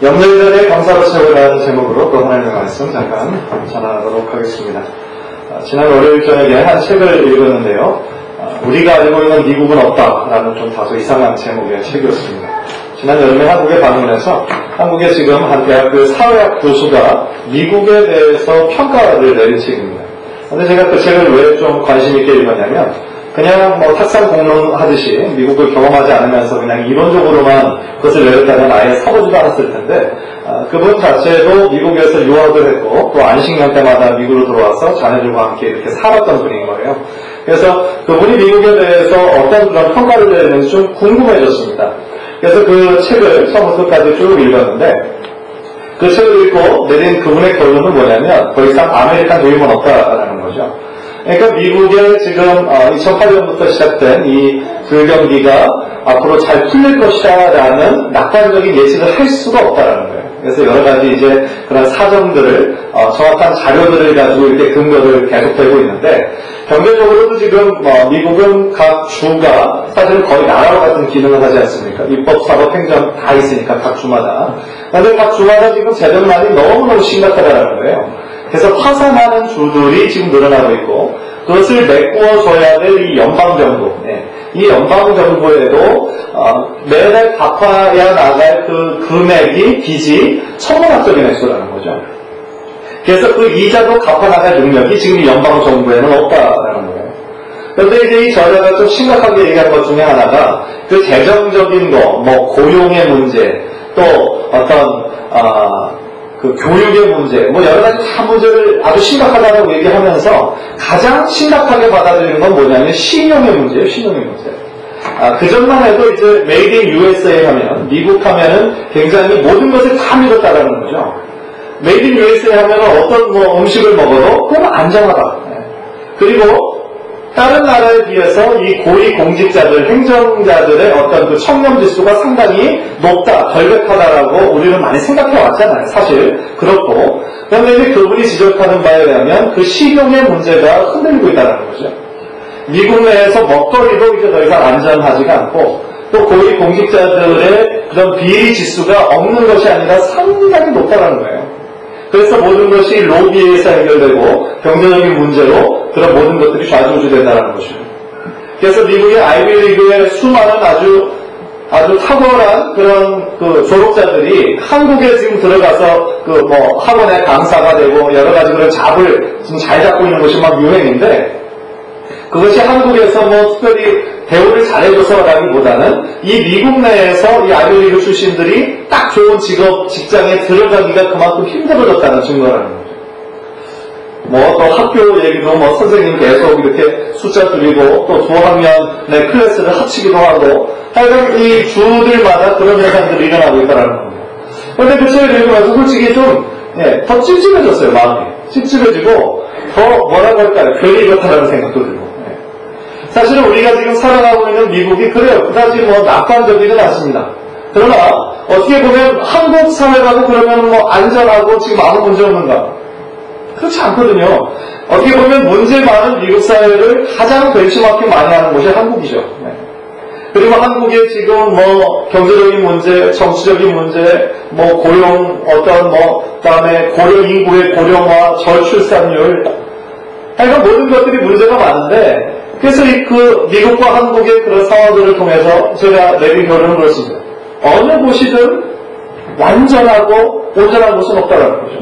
영절절의 감사로 채우라는 제목으로 또 하나님의 말씀 잠깐 전하도록 하겠습니다. 지난 월요일 저녁에 한 책을 읽었는데요. 우리가 알고 있는 미국은 없다라는 좀 다소 이상한 제목의 책이었습니다. 지난 여름에 한국에 방문해서 한국에 지금 한 대학교 사회학 교수가 미국에 대해서 평가를 내린 책입니다. 근데 제가 그 책을 왜 좀 관심 있게 읽었냐면 그냥 탁상 공론하듯이 미국을 경험하지 않으면서 그냥 이론적으로만 그것을 내렸다면 아예 사보지도 않았을 텐데 그분 자체도 미국에서 유학을 했고 또 안식년 때마다 미국으로 들어와서 자녀들과 함께 이렇게 살았던 분인 거예요. 그래서 그분이 미국에 대해서 어떤 그런 평가를 내리는지 좀 궁금해졌습니다. 그래서 그 책을 처음부터 끝까지 쭉 읽었는데 그 책을 읽고 내린 그분의 결론은 뭐냐면 더 이상 아메리칸 도임은 없다라는 거죠. 그러니까 미국에 지금 2008년부터 시작된 이 불경기가 앞으로 잘 풀릴 것이다라는 낙관적인 예측을 할 수가 없다라는 거예요. 그래서 여러 가지 이제 그런 사정들을 정확한 자료들을 가지고 이렇게 근거를 계속되고 있는데 경제적으로도 지금 미국은 각 주가 사실은 거의 나라와 같은 기능을 하지 않습니까? 입법, 사법, 행정 다 있으니까 각 주마다. 그런데 각 주마다 지금 재정난이 너무너무 심각하다라는 거예요. 그래서 파산하는 주들이 지금 늘어나고 있고 그것을 메꾸어줘야 될 이 연방정부, 이 연방정부에도 매달 갚아야 나갈 그 금액이 빚이 천문학적인 액수라는 거죠. 그래서 그 이자도 갚아나갈 능력이 지금 이 연방정부에는 없다라는 거예요. 그런데 이제 이 저자가 좀 심각하게 얘기한 것 중에 하나가 그 재정적인 거, 고용의 문제, 또 어떤 그 교육의 문제, 여러 가지 다 문제를 아주 심각하다고 얘기하면서 가장 심각하게 받아들이는 건 뭐냐면 신용의 문제예요, 신용의 문제. 그전만 해도 이제 메이드 인 USA 하면, 미국 하면은 굉장히 모든 것을 다 믿었다라는 거죠. 메이드 인 USA 하면은 어떤 음식을 먹어도 그건 안전하다. 그리고 다른 나라에 비해서 이 고위 공직자들, 행정자들의 어떤 그 청렴 지수가 상당히 높다, 결백하다라고 우리는 많이 생각해 왔잖아요. 사실 그렇고. 그런데 이제 그분이 지적하는 바에 의하면 그 신용의 문제가 흔들리고 있다는 거죠. 미국 내에서 먹거리도 이제 더 이상 안전하지가 않고 또 고위 공직자들의 그런 비리 지수가 없는 것이 아니라 상당히 높다는 거예요. 그래서 모든 것이 로비에서 해결되고 경제적인 문제로 그런 모든 것들이 좌지우지된다는 것이죠. 그래서 미국의 아이비리그의 수많은 아주 탁월한 그런 그 졸업자들이 한국에 지금 들어가서 학원의 강사가 되고 여러 가지 그런 잡을 지금 잘 잡고 있는 것이 막 유행인데 그것이 한국에서 특별히 대우를 잘해줘서라기보다는 이 미국 내에서 이 아이비리그 출신들이 딱 좋은 직장에 들어가기가 그만큼 힘들어졌다는 증거라는 거죠. 또 학교 얘기도 선생님 계속 이렇게 숫자 줄이고 또 두 학년의 클래스를 합치기도 하고 하여간 이 주들마다 그런 현상들이 일어나고 있다는 겁니다. 그런데 그 책을 읽으면서 솔직히 좀 더 찝찝해졌어요. 마음이 찝찝해지고 더 뭐라고 할까요? 괜히 이렇다라는 생각도 들고 사실은 우리가 지금 살아가고 있는 미국이 그래요. 그다지 낙관적이진 않습니다. 그러나 어떻게 보면 한국 사회라고 그러면 안전하고 지금 아무 문제 없는가? 그렇지 않거든요. 어떻게 보면 문제 많은 미국 사회를 가장 벤치마킹 많이 하는 곳이 한국이죠. 그리고 한국의 지금 경제적인 문제, 정치적인 문제, 고용 그다음에 고령 인구의 고령화, 저출산율, 하여간 모든 것들이 문제가 많은데. 그래서 그 미국과 한국의 그런 상황들을 통해서 제가 내린 결론은 그렇습니다. 어느 곳이든 완전하고 온전한 곳은 없다는 거죠.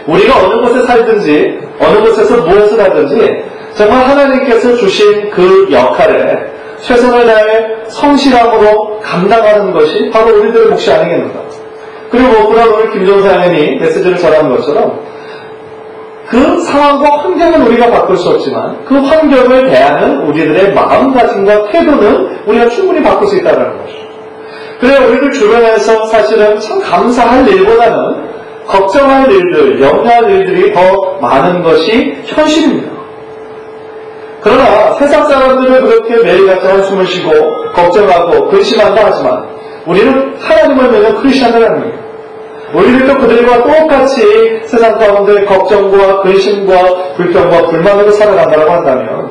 우리가 어느 곳에 살든지 어느 곳에서 무엇을 하든지 정말 하나님께서 주신 그 역할에 최선을 다해 성실함으로 감당하는 것이 바로 우리들의 몫이 아니겠는가. 그리고 무엇보다 오늘 김종사님이 메시지를 전하는 것처럼 그 상황과 환경은 우리가 바꿀 수 없지만 그 환경을 대하는 우리들의 마음가짐과 태도는 우리가 충분히 바꿀 수 있다는 것이죠. 그래야 우리들 주변에서 사실은 참 감사할 일보다는 걱정할 일들, 염려할 일들이 더 많은 것이 현실입니다. 그러나 세상 사람들은 그렇게 매일같이 한숨을 쉬고 걱정하고 근심한다 하지만 우리는 하나님을 믿는 크리스천이라는 거예요. 우리들도 그들과 똑같이 세상 가운데 걱정과 근심과 불평과 불만으로 살아간다고 한다면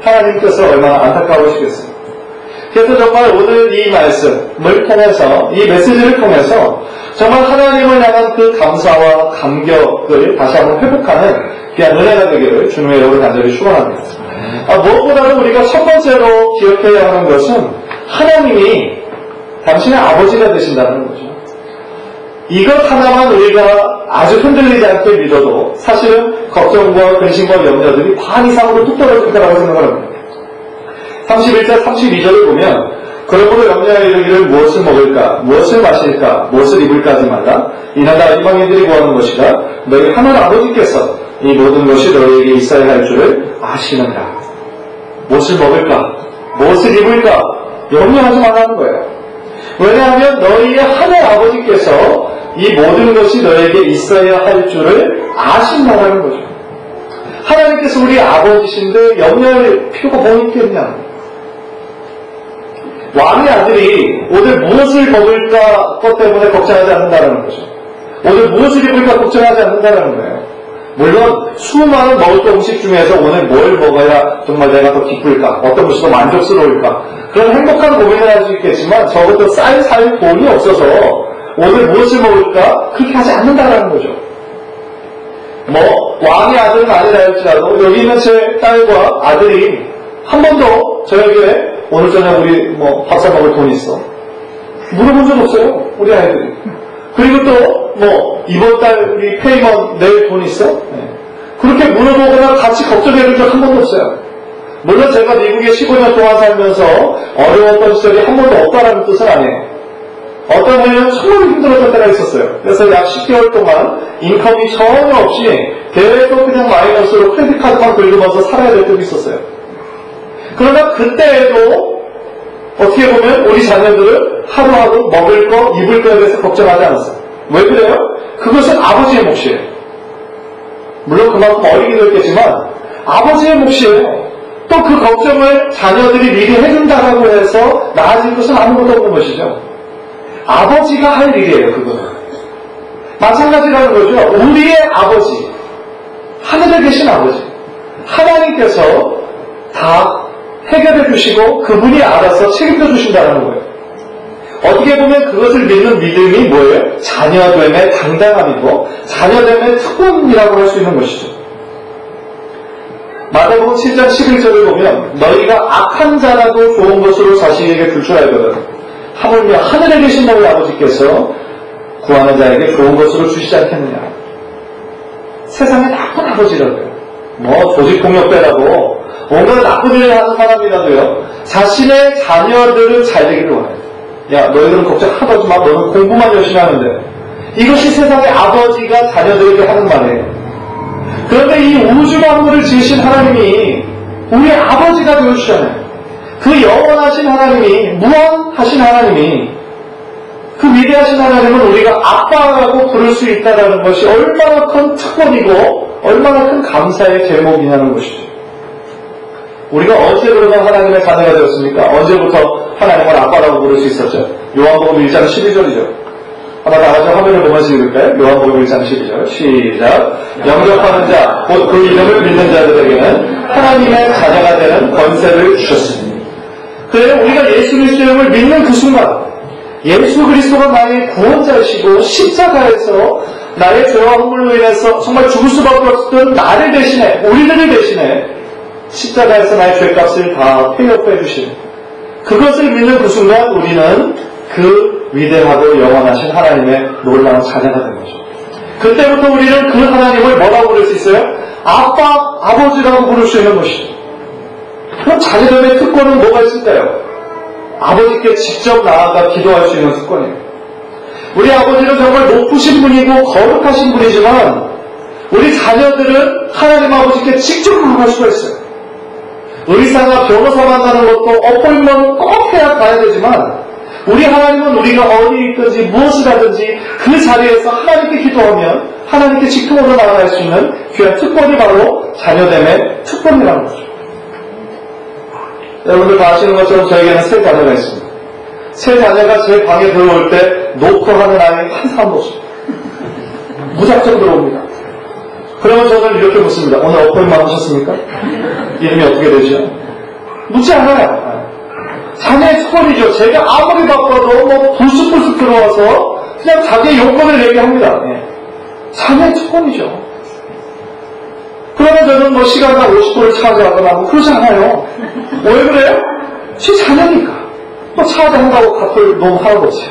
하나님께서 얼마나 안타까우시겠습니까? 그래서 정말 오늘 이 말씀을 통해서, 이 메시지를 통해서 정말 하나님을 향한 그 감사와 감격을 다시 한번 회복하는 귀한 은혜가 되기를 주님의 이름으로 간절히 축원합니다. 무엇보다도 우리가 첫 번째로 기억해야 하는 것은 하나님이 당신의 아버지가 되신다는 거죠. 이것 하나만 우리가 아주 흔들리지 않게 믿어도 사실은 걱정과 근심과 염려들이 반 이상으로 뚝 떨어질 거라고 생각합니다. 31절 32절을 보면 그러므로 염려하여 이르기를 무엇을 먹을까 무엇을 마실까 무엇을 입을까지 말라 이는 다 이방인들이 구하는 것이다. 너희 하나님 아버지께서 이 모든 것이 너희에게 있어야 할 줄을 아시느니라. 무엇을 먹을까 무엇을 입을까 염려하지 말라는 거예요. 왜냐하면 너희의 하나님 아버지께서 이 모든 것이 너에게 있어야 할 줄을 아신다는 거죠. 하나님께서 우리 아버지신데 염려할 필요가 뭐 있겠냐. 왕의 아들이 오늘 무엇을 먹을까 것 때문에 걱정하지 않는다는 거죠. 오늘 무엇을 입을까 걱정하지 않는다는 거예요. 물론 수많은 먹을 것 음식 중에서 오늘 뭘 먹어야 정말 내가 더 기쁠까, 어떤 것이 더 만족스러울까, 그런 행복한 고민을 할 수 있겠지만 적어도 쌀 살 돈이 없어서 오늘 무엇을 먹을까 그렇게 하지 않는다는 거죠. 왕의 아들은 아니라 할지라도 여기 있는 제 딸과 아들이 한 번도 저에게 오늘 저녁 우리 밥 사 먹을 돈 있어? 물어본 적 없어요. 우리 아이들이. 그리고 또 이번 달 우리 페이먼 내일 돈 있어? 네. 그렇게 물어보거나 같이 걱정해 본 적 한 번도 없어요. 물론 제가 미국에 15년 동안 살면서 어려웠던 시절이 한 번도 없다는 뜻은 아니에요. 어떤 해는 정말 힘들었던 때가 있었어요. 그래서 약 10개월 동안 인컴이 전혀 없이 계속 그냥 마이너스로 크레딧 카드만 긁으면서 살아야 될 때도 있었어요. 그러나 그때에도 어떻게 보면 우리 자녀들은 하루하루 먹을 거, 입을 거에 대해서 걱정하지 않았어요. 왜 그래요? 그것은 아버지의 몫이에요. 물론 그만큼 어리기도 했겠지만 아버지의 몫이에요. 또 그 걱정을 자녀들이 미리 해준다고 해서 나아질 것은 아무것도 없는 것이죠. 아버지가 할 일이에요. 그거는. 마찬가지라는 거죠. 우리의 아버지, 하늘에 계신 아버지, 하나님께서 다 해결해 주시고 그분이 알아서 책임져 주신다는 거예요. 어떻게 보면 그것을 믿는 믿음이 뭐예요? 자녀됨의 당당함이고 자녀됨의 특권이라고 할 수 있는 것이죠. 마태복음 7장 11절을 보면 너희가 악한 자라도 좋은 것으로 자식에게 줄 줄 알거든 하물며 하늘에 계신 너희 아버지께서 구하는 자에게 좋은 것으로 주시지 않겠느냐. 세상에 나쁜 아버지라고요. 조직폭력배라고 뭔가 나쁜 일을 하는 사람이라도요, 자신의 자녀들은 잘 되기를 원해요. 야, 너희들은 걱정 하나도 하지 마. 너는 공부만 열심히 하는데. 이것이 세상의 아버지가 자녀들에게 하는 말이에요. 그런데 이 우주 만물을 지으신 하나님이 우리의 아버지가 되어주잖아요. 그 영원하신 하나님이, 무한하신 하나님이, 그 위대하신 하나님은 우리가 아빠라고 부를 수 있다는 것이 얼마나 큰 특권이고 얼마나 큰 감사의 제목이냐는 것이죠. 우리가 언제 그러면 하나님의 자녀가 되었습니까? 언제부터 하나님을 아빠라고 부를 수 있었죠? 요한복음 1장 12절이죠. 하나 다 같이 화면을 보면서 읽을까요? 요한복음 1장 12절 시작. 영접하는 자, 곧 그 이름을 믿는 자들에게는 하나님의 자녀가 되는 권세를 주셨습니다. 그래서 우리가 예수 그리스도의 이름을 믿는 그 순간 예수 그리스도가 나의 구원자이시고 십자가에서 나의 죄와 허물로 인해서 정말 죽을 수밖에 없었던 나를 대신해, 우리들을 대신해 십자가에서 나의 죄값을 다 페이업해 주신 그것을 믿는 그 순간 우리는 그 위대하고 영원하신 하나님의 놀라운 자녀가 된 거죠. 그때부터 우리는 그 하나님을 뭐라고 부를 수 있어요? 아빠, 아버지라고 부를 수 있는 것이죠. 그럼 자녀들의 특권은 뭐가 있을까요? 아버지께 직접 나아가 기도할 수 있는 특권이에요. 우리 아버지는 정말 높으신 분이고 거룩하신 분이지만 우리 자녀들은 하나님 아버지께 직접 나아갈 수가 있어요. 의사나 변호사 만나는 것도 어포인먼트 꼭 해야 가야 되지만 우리 하나님은 우리가 어디 있든지 무엇을 하든지 그 자리에서 하나님께 기도하면 하나님께 직통으로 나아갈 수 있는 귀한 특권이 바로 자녀됨의 특권이라는 거죠. 여러분들 다 아시는 것처럼 저에게는 세 자녀가 있습니다. 세 자녀가 제 방에 들어올 때 놓고 하는 아이 한 사람도 없습니다. 무작정 들어옵니다. 그러면 저는 이렇게 묻습니다. 오늘 어포인먼트 하셨습니까? 이름이 어떻게 되죠? 묻지 않아요. 자녀의 특권이죠. 제가 아무리 바빠도 뭐 불쑥불쑥 들어와서 그냥 자기의 요건을 얘기합니다. 예. 자녀의 특권이죠. 그러면 저는 뭐 시간당 50%를 차지하거나 뭐 그러지 않아요. 왜 그래요? 제 자녀니까. 또 차지한다고 갚을 놈 할아버지.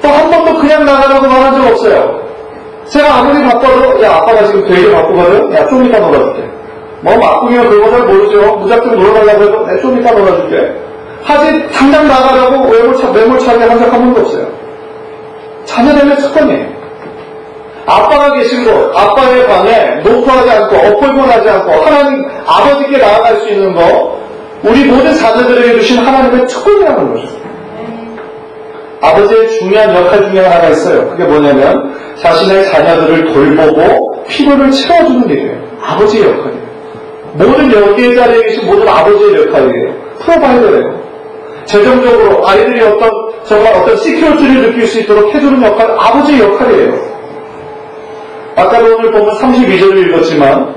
또 한 번도 그냥 나가라고 말한 적 없어요. 제가 아무리 바빠도 야 아빠가 지금 되게 바쁘거든. 야 좀 이따 놀아줄게. 뭐 바쁘면 그거 잘 모르죠. 무작정 놀아달라고 해도 내 좀 이따 놀아줄게. 하지 당장 나가라고 매몰차게 한 적 한 번도 없어요. 자녀들의 특권이에요. 아빠가 계신 곳, 아빠의 방에 노크하지 않고 엎을곤하지 않고 하나님 아버지께 나아갈 수 있는 거, 우리 모든 자녀들에게 주신 하나님의 특권이라는 거죠. 아버지의 중요한 역할 중에 하나가 있어요. 그게 뭐냐면 자신의 자녀들을 돌보고 필요를 채워주는 일이에요. 아버지의 역할이에요. 모든 여기에 자리에 계신 모든 아버지의 역할이에요. 프로바이더예요. 재정적으로 아이들이 정말 어떤 시큐리티를 느낄 수 있도록 해주는 역할, 아버지의 역할이에요. 아까도 오늘 보면 32절을 읽었지만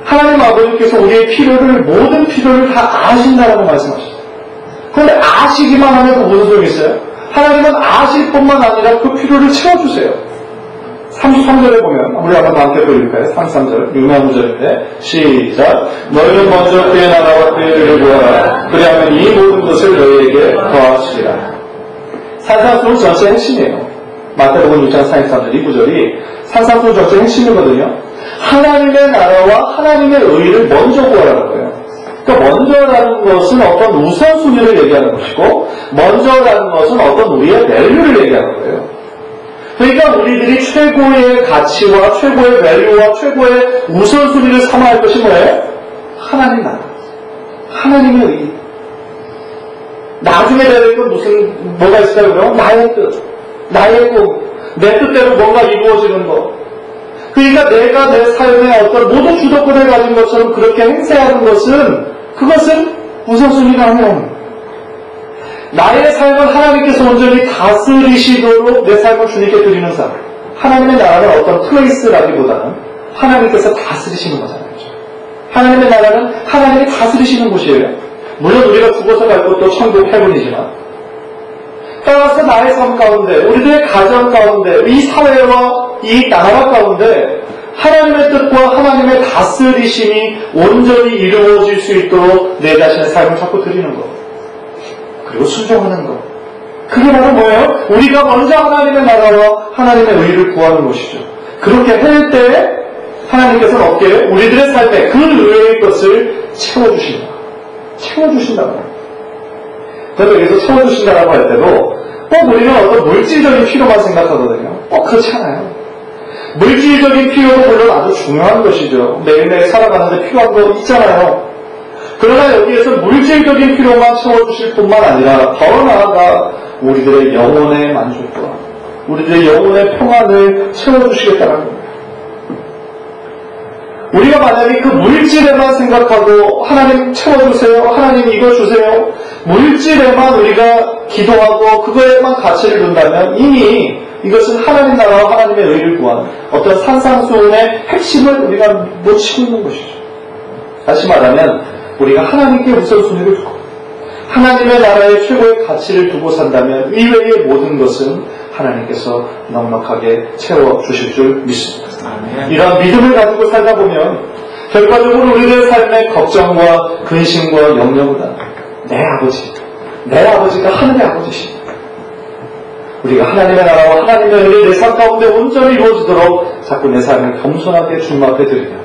하나님 아버지께서 우리의 필요를, 모든 필요를 다 아신다라고 말씀하셨어요. 그런데 아시기만 하면 그 무슨 소용이 있어요? 하나님은 아실 뿐만 아니라 그 필요를 채워주세요. 33절에 보면 우리 한번 함께 읽을까요? 33절 유명한 구절인데 시작. 너희는 먼저 그의 나라와 그의 의를 구하라. 그리하면 이 모든 것을 너희에게 더하시리라. 산상수훈 전체의 핵심이에요. 마태복음 6장 43절 이 구절이 산상수훈 전체의 핵심이거든요. 하나님의 나라와 하나님의 의를 먼저 구하라는 거예요. 그러니까 먼저라는 것은 어떤 우선순위를 얘기하는 것이고 먼저라는 것은 어떤 우리의 밸류를 얘기하는 거예요. 그러니까 우리들이 최고의 가치와 최고의 밸류와 최고의 우선순위를 삼아야 할 것이 뭐예요? 하나님 나라, 하나님의 의. 나중에 되는 건 뭐가 있을까요? 그럼 나의 뜻, 나의 꿈, 내 뜻대로 뭔가 이루어지는 것. 그러니까 내가 내 삶의 어떤 모든 주도권을 가진 것처럼 그렇게 행세하는 것은 그것은 우선순위가 아니에요. 나의 삶을 하나님께서 온전히 다스리시도록 내 삶을 주님께 드리는 삶. 하나님의 나라는 어떤 플레이스라기보다는 하나님께서 다스리시는 거잖아요. 하나님의 나라는 하나님이 다스리시는 곳이에요. 물론 우리가 죽어서 갈 곳도 천국 해군이지만 따라서 나의 삶 가운데, 우리들의 가정 가운데, 이 사회와 이 나라 가운데 하나님의 뜻과 하나님의 다스리심이 온전히 이루어질 수 있도록 내 자신의 삶을 자꾸 드리는 것. 그리고 순종하는 것. 그게 바로 뭐예요? 우리가 먼저 하나님의 나라와 하나님의 의를 구하는 것이죠. 그렇게 할 때 하나님께서는 어떻게 우리들의 삶에 그 의의 것을 채워주신다. 채워주신다고. 그런데 여기서 채워주신다라고 할 때도 꼭 우리는 어떤 물질적인 필요만 생각하거든요. 그렇지 않아요. 물질적인 필요도 물론 아주 중요한 것이죠. 매일매일 살아가는데 필요한 거 있잖아요. 그러나 여기에서 물질적인 필요만 채워주실 뿐만 아니라 더 나아가 우리들의 영혼의 만족과 우리들의 영혼의 평안을 채워주시겠다는 겁니다. 우리가 만약에 그 물질에만 생각하고 하나님 채워주세요, 하나님 이거 주세요, 물질에만 우리가 기도하고 그거에만 가치를 둔다면 이미 이것은 하나님 나라와 하나님의 의를 구하는 어떤 산상수훈의 핵심을 우리가 놓치고 있는 것이죠. 다시 말하면 우리가 하나님께 우선순위를 두고 하나님의 나라에 최고의 가치를 두고 산다면 이외의 모든 것은 하나님께서 넉넉하게 채워주실 줄 믿습니다. 이런 믿음을 가지고 살다 보면 결과적으로 우리의 삶의 걱정과 근심과 염려보다 내 아버지가 하늘의 아버지십니다. 우리가 하나님의 나라와 하나님의 의를 내 삶 가운데 온전히 이루어지도록 자꾸 내 삶을 겸손하게 주님 앞에 드리며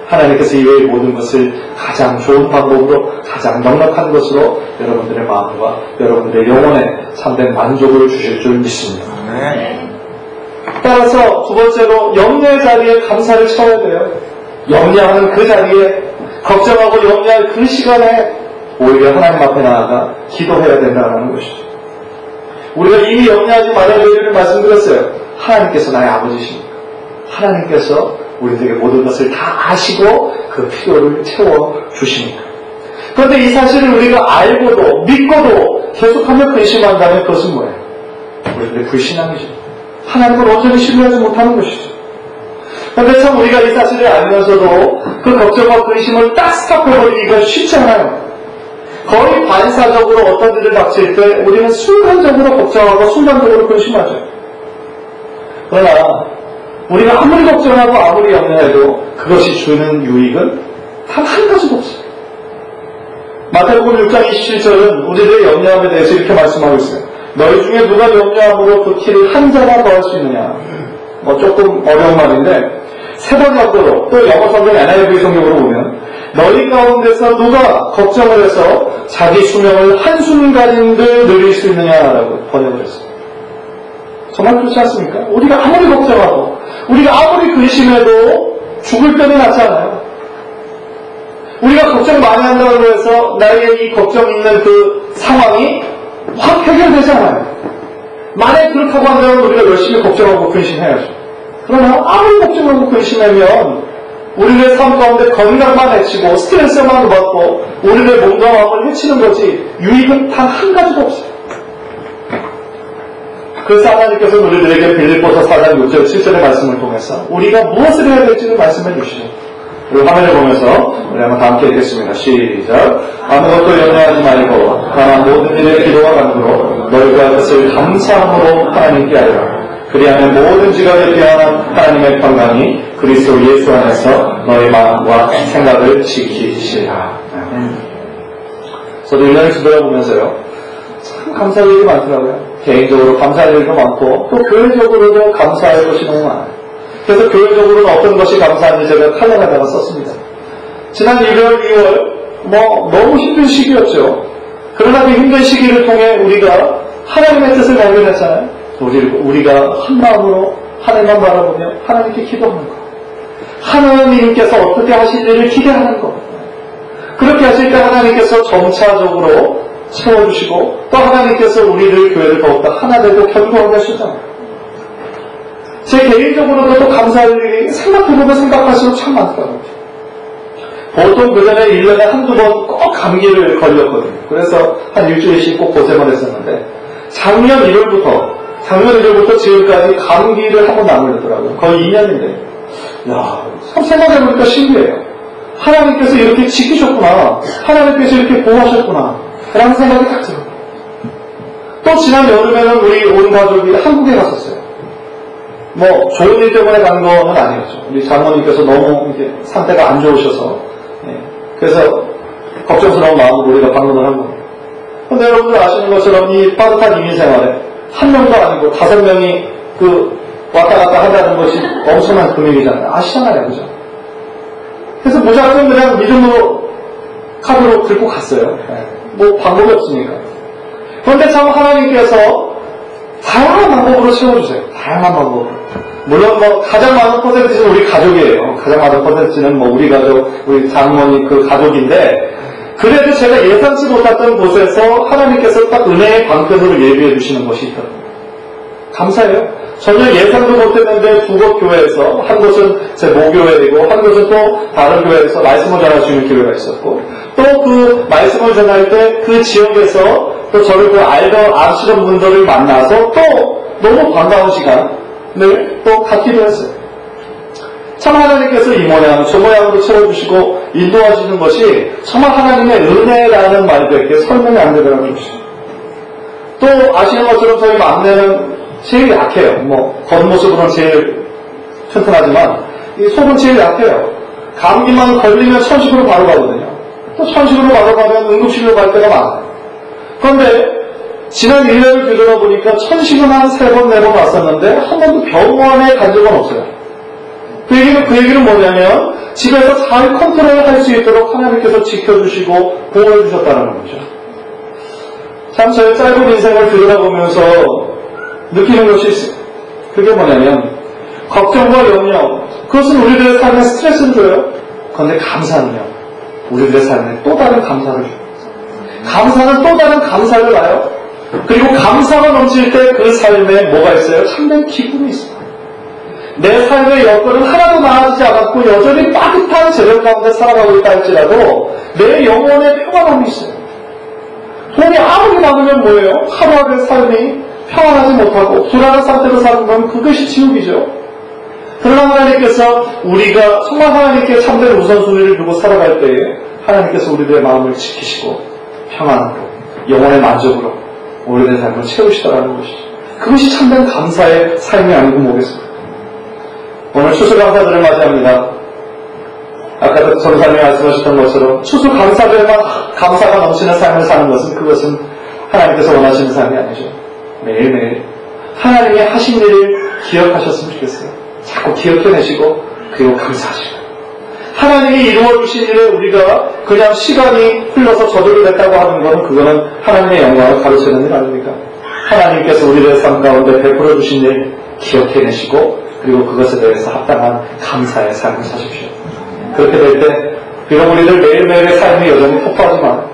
하나님께서 이외의 모든 것을 가장 좋은 방법으로 가장 넉넉한 것으로 여러분들의 마음과 여러분들의 영혼에 참된 만족을 주실 줄 믿습니다. 따라서 두 번째로 염려의 자리에 감사를 채워야 돼요. 염려하는 그 자리에 걱정하고 염려할 그 시간에 오히려 하나님 앞에 나아가 기도해야 된다는 것이죠. 우리가 이미 염려하지 말아야 될 일을 말씀드렸어요. 하나님께서 나의 아버지십니다. 하나님께서 우리들에게 모든 것을 다 아시고 그 필요를 채워주십니다. 그런데 이 사실을 우리가 알고도 믿고도 계속하며 근심한다면 그것은 뭐예요? 우리들의 불신앙이죠. 하나님을 온전히 신뢰하지 못하는 것이죠. 그런데 참 우리가 이 사실을 알면서도 그 걱정과 근심을 딱 스탑해버리기가 쉽지 않아요. 거의 반사적으로 어떤 일을 닥칠 때 우리는 순간적으로 걱정하고 순간적으로 근심하죠. 그러나 우리가 아무리 걱정하고 아무리 염려해도 그것이 주는 유익은 단 한 가지도 없어요. 마태복음 6장 27절은 우리들의 염려함에 대해서 이렇게 말씀하고 있어요. 너희 중에 누가 염려함으로 그 키를 한 자나 더할 수 있느냐. 조금 어려운 말인데 세 번 엮도록 또 영어 성경 NIV 성경으로 보면 너희 가운데서 누가 걱정을 해서 자기 수명을 한순간인들 누릴 수 있느냐라고 번역을 했어요. 정말 그렇지 않습니까? 우리가 아무리 걱정하고 우리가 아무리 근심해도 죽을 때는 낫지 않아요. 우리가 걱정 많이 한다고 해서 나에게 이 걱정 있는 그 상황이 확 해결되지 않아요. 만약 그렇다고 한다면 우리가 열심히 걱정하고 근심해야죠. 그러나 아무리 걱정하고 근심하면 우리의 삶 가운데 건강만 해치고 스트레스만 받고 우리의 몸과 마음을 해치는 거지 유익은 단 한 가지도 없어요. 그래서 하나님께서 우리들에게 빌립보서 4장 6절 7절의 말씀을 통해서 우리가 무엇을 해야 될지를 말씀해 주시죠. 우리 화면을 보면서 우리 한번 다 함께 읽겠습니다. 시작. 아무것도 염려하지 말고 다만 모든 일에 기도와 간구로 너희가 그것을 감사함으로 하나님께 알라. 그리하면 모든 지각에 비하는 하나님의 평강이 그리스도 예수 안에서 너희 마음과 생각을 지키시라. 저도 1년을 지도해보면서요 참 감사할 일이 많더라고요. 개인적으로 감사할 일도 많고 또 교회적으로도 감사할 것이 너무 많아요. 그래서 교회적으로는 어떤 것이 감사한지 제가 칼럼에다가 썼습니다. 지난 1월, 2월 너무 힘든 시기였죠. 그러나 그 힘든 시기를 통해 우리가 하나님의 뜻을 발견했잖아요. 우리가 한 마음으로 하나님만 바라보며 하나님께 기도하는 것. 하나님께서 어떻게 하실 일을 기대하는 것. 그렇게 하실 때 하나님께서 점차적으로 채워주시고 또 하나님께서 우리를 교회를 더욱더 하나 되고 견고하게 하시잖아요. 제 개인적으로도 또 감사할 일이 생각해보면 생각할수록 참 많더라고요. 보통 그 전에 1년에 한두 번 꼭 감기를 걸렸거든요. 그래서 한 일주일씩 꼭 고생을 했었는데 작년 1월부터 지금까지 감기를 한 번도 안 걸렸더라고요. 거의 2년인데 생각해보니까 신기해요. 하나님께서 이렇게 지키셨구나. 하나님께서 이렇게 보호하셨구나. 라는 생각이 딱 들어요. 또 지난 여름에는 우리 온 가족이 한국에 갔었어요. 좋은 일 때문에 간 거는 아니었죠. 우리 장모님께서 너무 이렇게 상태가 안 좋으셔서 그래서 걱정스러운 마음으로 우리가 방문을 한 겁니다. 그런데 여러분들 아시는 것처럼 이 빠듯한 이민 생활에 한 명도 아니고 5명이 왔다 갔다 한다는 것이 엄청난 금액이잖아요. 아시잖아요, 그죠? 그래서 무작정 그냥 믿음으로 카드로 긁고 갔어요. 방법이 없으니까. 그런데 참 하나님께서 다양한 방법으로 채워주세요. 다양한 방법으로. 물론 가장 많은 퍼센트는 우리 가족이에요. 가장 많은 퍼센트는 우리 가족, 우리 장모님 그 가족인데 그래도 제가 예상치 못했던 곳에서 하나님께서 딱 은혜의 방편으로 예비해 주시는 것이 있더라고요. 감사해요. 전혀 예상도 못했는데 두 곳 교회에서 한 곳은 제 모교회이고 한 곳은 또 다른 교회에서 말씀을 전할 수 있는 교회가 있었고 또 그 말씀을 전할 때 그 지역에서 또 저를 아시는 분들을 만나서 또 너무 반가운 시간을 또 갖기도 했어요. 참 하나님께서 이 모양 저 모양으로 채워주시고 인도하시는 것이 정말 하나님의 은혜라는 말밖에 설명이 안 되더라고요. 또 아시는 것처럼 저희 막내는 제일 약해요. 겉모습으로는 제일 튼튼하지만 이 속은 제일 약해요. 감기만 걸리면 천식으로 바로 가거든요. 또 천식으로 바로 가면 응급실로 갈 때가 많아요. 그런데 지난 1년을 뒤돌아보니까 천식은 한 3번, 4번 왔었는데 한 번도 병원에 간 적은 없어요. 그 얘기는 뭐냐면 집에서 잘 컨트롤할 수 있도록 하나님께서 지켜주시고 보호해주셨다는 거죠. 참 저의 짧은 인생을 뒤돌아보면서 느끼는 것이 있어요. 그게 뭐냐면 걱정과 염려, 그것은 우리들의 삶에 스트레스를 줘요. 그런데 감사는요, 우리들의 삶에 또 다른 감사를 줘요. 감사는 또 다른 감사를 봐요. 그리고 감사가 넘칠 때 그 삶에 뭐가 있어요? 참된 기쁨이 있어요. 내 삶의 여건은 하나도 나아지지 않았고 여전히 빠듯한 재정 가운데 살아가고 있다 할지라도 내 영혼에 평안함이 있어요. 돈이 아무리 많으면 뭐예요? 하루하루의 삶이 평안하지 못하고 불안한 상태로 사는 건 그것이 지옥이죠. 그러나 하나님께서 우리가 정말 하나님께 참된 우선순위를 두고 살아갈 때에 하나님께서 우리들의 마음을 지키시고 평안으로, 영혼의 만족으로 오래된 삶을 채우시더라는 것이죠. 그것이 참된 감사의 삶이 아니고 뭐겠습니까? 오늘 추수감사절을 맞이합니다. 아까 전사님이 말씀하셨던 것처럼 추수감사절만 감사가 넘치는 삶을 사는 것은 그것은 하나님께서 원하시는 삶이 아니죠. 매일매일 하나님이 하신 일을 기억하셨으면 좋겠어요. 자꾸 기억해내시고 그리고 감사하시고, 하나님이 이루어주신 일에 우리가 그냥 시간이 흘러서 저절로 됐다고 하는 것은 그거는 하나님의 영광을 가르치는 일 아닙니까? 하나님께서 우리의 삶 가운데 베풀어 주신 일 기억해내시고 그리고 그것에 대해서 합당한 감사의 삶을 사십시오. 그렇게 될 때 비록 우리들 매일매일의 삶이 여전히 폭파하지만,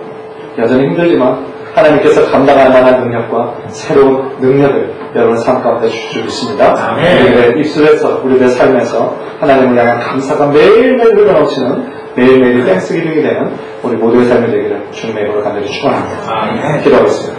여전히 힘들지만 하나님께서 감당할 만한 능력과 새로운 능력을 여러분 삶 가운데 주시고 있습니다. 우리들의 입술에서, 우리들의 삶에서 하나님을 향한 감사가 매일매일 흘러넘치는 매일매일이 땡스기빙이 되는 우리 모두의 삶이 되기를 주님의 이름으로 간절히 축원합니다. 기도하겠습니다.